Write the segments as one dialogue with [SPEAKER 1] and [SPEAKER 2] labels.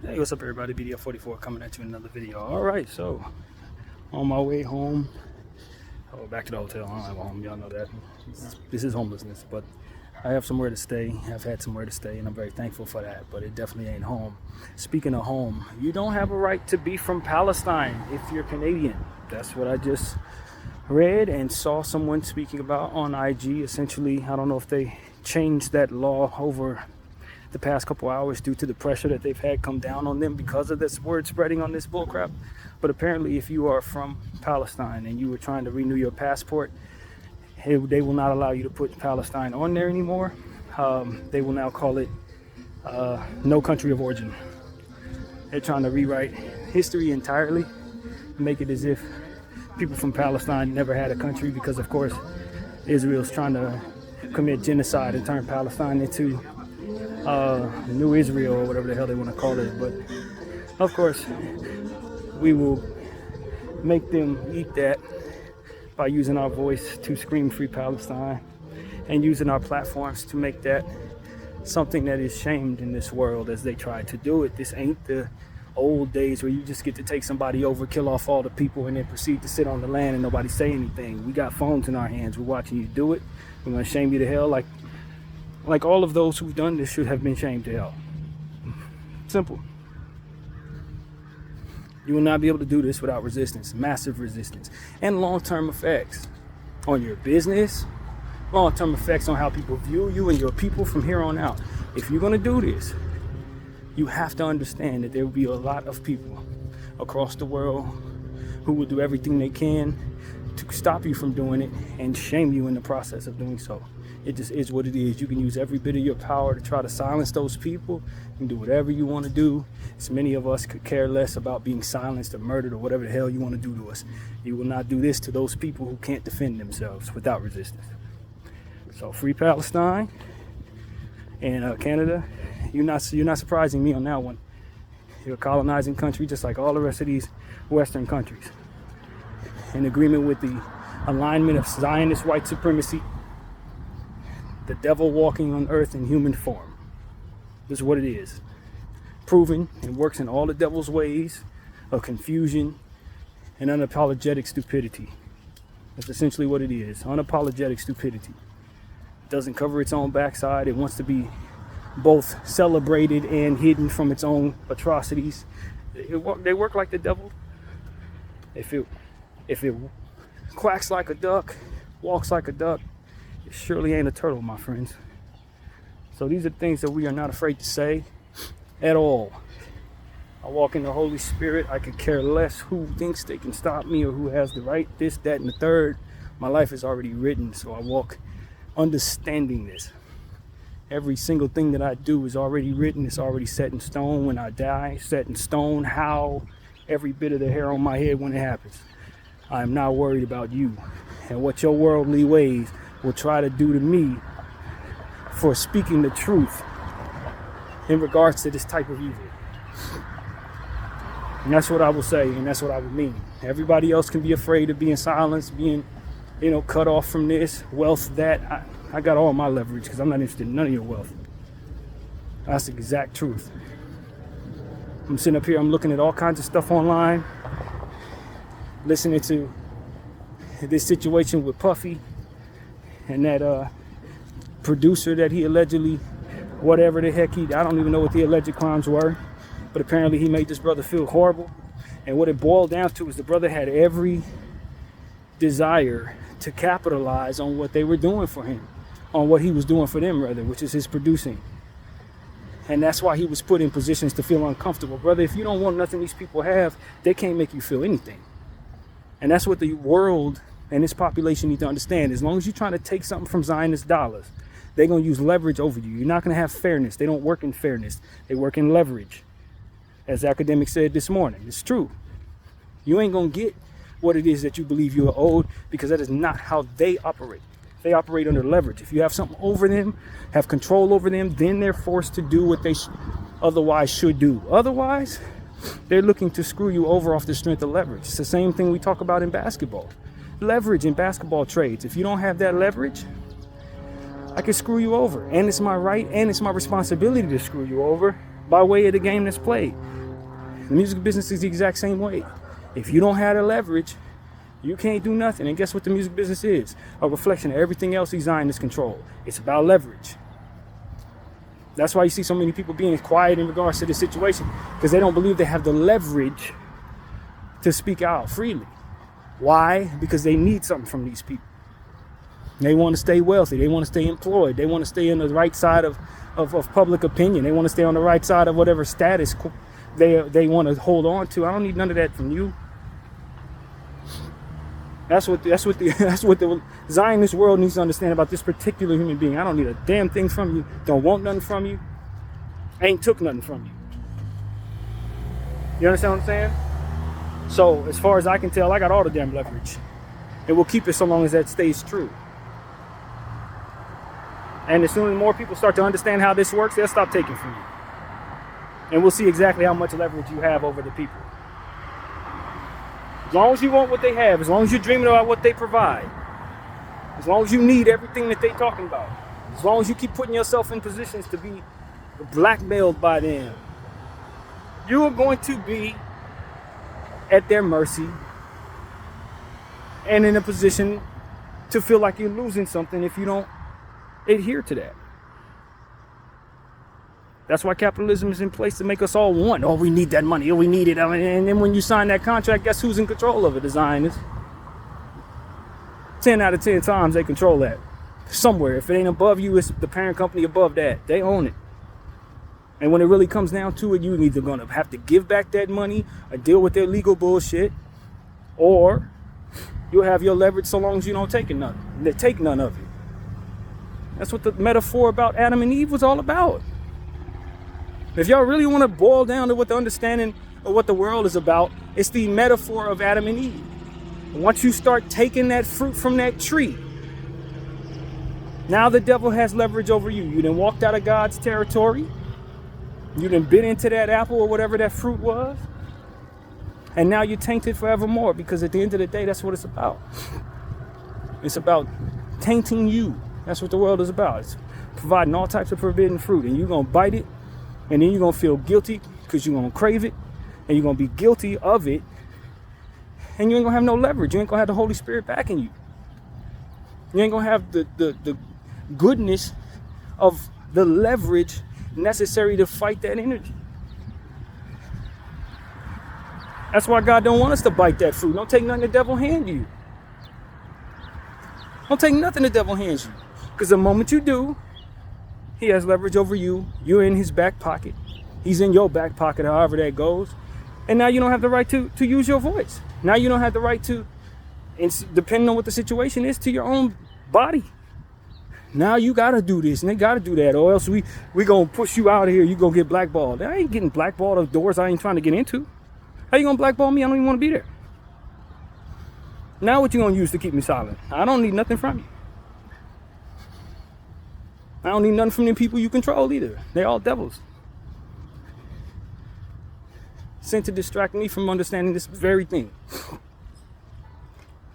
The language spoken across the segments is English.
[SPEAKER 1] Hey, what's up everybody? BDF 44 coming at you in another video. Alright, so on my way home, back to the hotel. I don't have a home, y'all know that. This is homelessness, but I have somewhere to stay. I've had somewhere to stay, and I'm very thankful for that, but it definitely ain't home. Speaking of home, you don't have a right to be from Palestine if you're Canadian. That's what I just read and saw someone speaking about on IG. Essentially, I don't know if they changed that law over the past couple hours due to the pressure that they've had come down on them because of this word spreading on this bullcrap. But apparently, if you are from Palestine and you were trying to renew your passport, they will not allow you to put Palestine on there anymore. They will now call it no country of origin. They're trying to rewrite history entirely, make it as if people from Palestine never had a country, because of course Israel's trying to commit genocide and turn Palestine into New Israel or whatever the hell they want to call it. But of course we will make them eat that by using our voice to scream free Palestine and using our platforms to make that something that is shamed in this world as they try to do it. This ain't the old days where you just get to take somebody over, kill off all the people, and then proceed to sit on the land and nobody say anything. We got phones in our hands. We're watching you do it. We're going to shame you to hell. Like all of those who've done this should have been shamed to hell. Simple. You will not be able to do this without resistance, massive resistance, and long-term effects on your business, long-term effects on how people view you and your people from here on out. If you're going to do this, you have to understand that there will be a lot of people across the world who will do everything they can to stop you from doing it and shame you in the process of doing so. It just is what it is. You can use every bit of your power to try to silence those people. You can do whatever you want to do. As many of us could care less about being silenced or murdered or whatever the hell you want to do to us. You will not do this to those people who can't defend themselves without resistance. So free Palestine and Canada. You're not surprising me on that one. You're a colonizing country just like all the rest of these Western countries. In agreement with the alignment of Zionist white supremacy, the devil walking on earth in human form. This is what it is. Proven and works in all the devil's ways of confusion and unapologetic stupidity. That's essentially what it is. Unapologetic stupidity. It doesn't cover its own backside. It wants to be both celebrated and hidden from its own atrocities. They work like the devil. If it quacks like a duck, walks like a duck, it surely ain't a turtle, my friends. So these are things that we are not afraid to say at all. I walk in the Holy Spirit. I could care less who thinks they can stop me or who has the right, this, that, and the third. My life is already written, so I walk understanding this. Every single thing that I do is already written. It's already set in stone. When I die, set in stone how every bit of the hair on my head when it happens. I am not worried about you and what your worldly ways will try to do to me for speaking the truth in regards to this type of evil. And that's what I will say, and that's what I would mean. Everybody else can be afraid of being silenced, being, cut off from this, wealth, that. I got all my leverage because I'm not interested in none of your wealth. That's the exact truth. I'm sitting up here, I'm looking at all kinds of stuff online, listening to this situation with Puffy and that producer that he allegedly, whatever the heck I don't even know what the alleged crimes were, but apparently he made this brother feel horrible. And what it boiled down to is the brother had every desire to capitalize on what they were doing for him, on what he was doing for them rather, which is his producing. And that's why he was put in positions to feel uncomfortable. Brother, if you don't want nothing these people have, they can't make you feel anything. And that's what the world and this population need to understand. As long as you're trying to take something from Zionist dollars, they're going to use leverage over you. You're not going to have fairness. They don't work in fairness. They work in leverage. As academics said this morning, it's true. You ain't going to get what it is that you believe you are owed, because that is not how they operate. They operate under leverage. If you have something over them, have control over them, then they're forced to do what they otherwise should do. Otherwise, they're looking to screw you over off the strength of leverage. It's the same thing we talk about in basketball. Leverage in basketball trades. If you don't have that leverage, I can screw you over. And it's my right and it's my responsibility to screw you over by way of the game that's played. The music business is the exact same way. If you don't have the leverage, you can't do nothing. And guess what the music business is? A reflection of everything else designed is control. It's about leverage. That's why you see so many people being quiet in regards to the situation, because they don't believe they have the leverage to speak out freely. Why? Because they need something from these people. They want to stay wealthy. They want to stay employed. They want to stay on the right side of public opinion. They want to stay on the right side of whatever status they want to hold on to. I don't need none of that from you. That's what the Zionist world needs to understand about this particular human being. I don't need a damn thing from you. Don't want nothing from you. Ain't took nothing from you. You understand what I'm saying? So as far as I can tell, I got all the damn leverage. And we'll keep it so long as that stays true. And as soon as more people start to understand how this works, they'll stop taking from you. And we'll see exactly how much leverage you have over the people. As long as you want what they have, as long as you're dreaming about what they provide, as long as you need everything that they're talking about, as long as you keep putting yourself in positions to be blackmailed by them, you are going to be at their mercy and in a position to feel like you're losing something if you don't adhere to that. That's why capitalism is in place, to make us all one. Oh, we need that money. Oh, we need it. And then when you sign that contract, guess who's in control of it? The Zionists. 10 out of 10 times they control that. Somewhere. If it ain't above you, it's the parent company above that. They own it. And when it really comes down to it, you're either going to have to give back that money or deal with their legal bullshit, or you'll have your leverage so long as you don't take none of it. That's what the metaphor about Adam and Eve was all about. If y'all really want to boil down to what the understanding of what the world is about, it's the metaphor of Adam and Eve. Once you start taking that fruit from that tree, now the devil has leverage over you. You done walked out of God's territory. You done bit into that apple or whatever that fruit was. And now you're tainted forevermore, because at the end of the day, that's what it's about. It's about tainting you. That's what the world is about. It's providing all types of forbidden fruit, and you're going to bite it. And then you're going to feel guilty because you're going to crave it. And you're going to be guilty of it. And you ain't going to have no leverage. You ain't going to have the Holy Spirit backing you. You ain't going to have the goodness of the leverage necessary to fight that energy. That's why God don't want us to bite that fruit. Don't take nothing the devil hand you. Don't take nothing the devil hands you. Because the moment you do, he has leverage over you. You're in his back pocket. He's in your back pocket, however that goes. And now you don't have the right to use your voice. Now you don't have the right to, depending on what the situation is, to your own body. Now you got to do this and they got to do that, or else we going to push you out of here. You going to get blackballed. I ain't getting blackballed of doors I ain't trying to get into. How you going to blackball me? I don't even want to be there. Now what you going to use to keep me silent? I don't need nothing from you. I don't need nothing from the people you control either. They're all devils. Sent to distract me from understanding this very thing.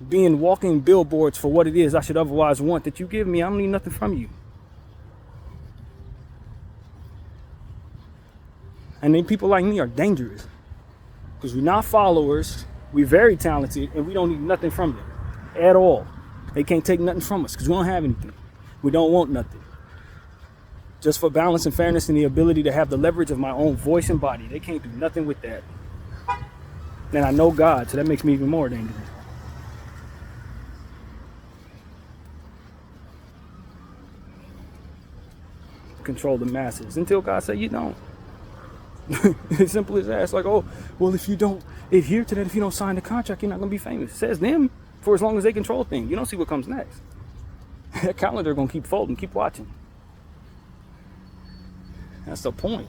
[SPEAKER 1] Being walking billboards for what it is I should otherwise want that you give me. I don't need nothing from you. And then people like me are dangerous. Because we're not followers. We're very talented. And we don't need nothing from them. At all. They can't take nothing from us because we don't have anything. We don't want nothing. Just for balance and fairness and the ability to have the leverage of my own voice and body. They can't do nothing with that. And I know God, so that makes me even more dangerous. Control the masses until God said you don't. As simple as that. It's like, oh, well, if you don't adhere to that, if you don't sign the contract, you're not going to be famous. It says them for as long as they control things. You don't see what comes next. That calendar going to keep folding, keep watching. That's the point.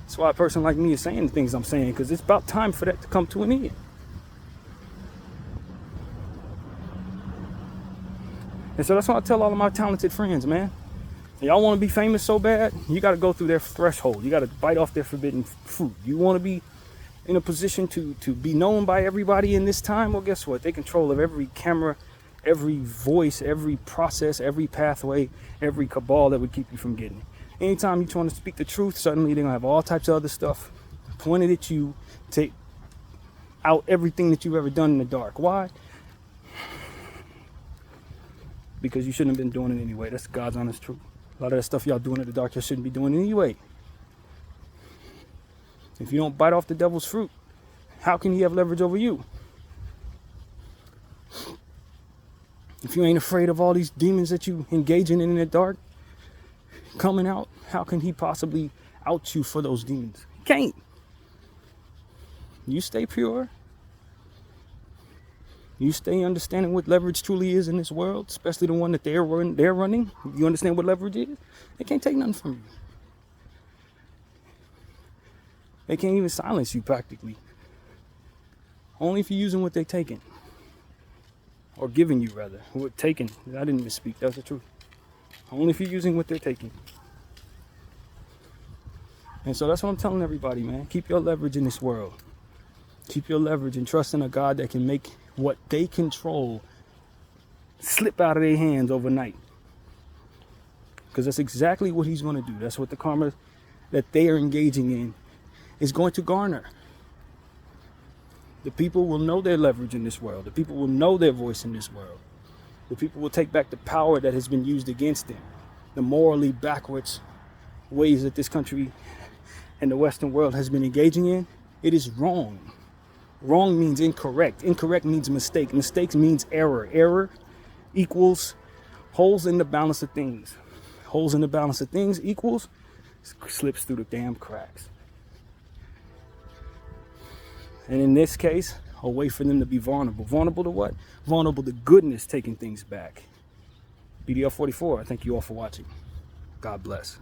[SPEAKER 1] That's why a person like me is saying the things I'm saying, because it's about time for that to come to an end. And so that's why I tell all of my talented friends, man. Y'all want to be famous so bad, you got to go through their threshold. You got to bite off their forbidden fruit. You want to be in a position to be known by everybody in this time? Well, guess what? They control of every camera, every voice, every process, every pathway, every cabal that would keep you from getting it. Anytime you're trying to speak the truth, suddenly they're going to have all types of other stuff pointed at you, take out everything that you've ever done in the dark. Why? Because you shouldn't have been doing it anyway. That's God's honest truth. A lot of that stuff y'all doing in the dark, you shouldn't be doing anyway. If you don't bite off the devil's fruit, how can he have leverage over you? If you ain't afraid of all these demons that you engaging in the dark coming out, how can he possibly out you for those demons? He can't. You stay pure. You stay understanding what leverage truly is in this world, especially the one that they're running. You understand what leverage is? They can't take nothing from you. They can't even silence you practically. Only if you're using what they're taking. Or giving you, rather. What taking. I didn't misspeak. That's the truth. Only if you're using what they're taking. And so that's what I'm telling everybody, man. Keep your leverage in this world. Keep your leverage and trust in a God that can make what they control slip out of their hands overnight. Because that's exactly what he's going to do. That's what the karma that they are engaging in is going to garner. The people will know their leverage in this world. The people will know their voice in this world. The people will take back the power that has been used against them. The morally backwards ways that this country and the Western world has been engaging in, it is wrong. Wrong means incorrect. Incorrect means mistake. Mistakes means error. Error equals holes in the balance of things. Holes in the balance of things equals slips through the damn cracks. And in this case, a way for them to be vulnerable. Vulnerable to what? Vulnerable to goodness taking things back. BDF 44, I thank you all for watching. God bless.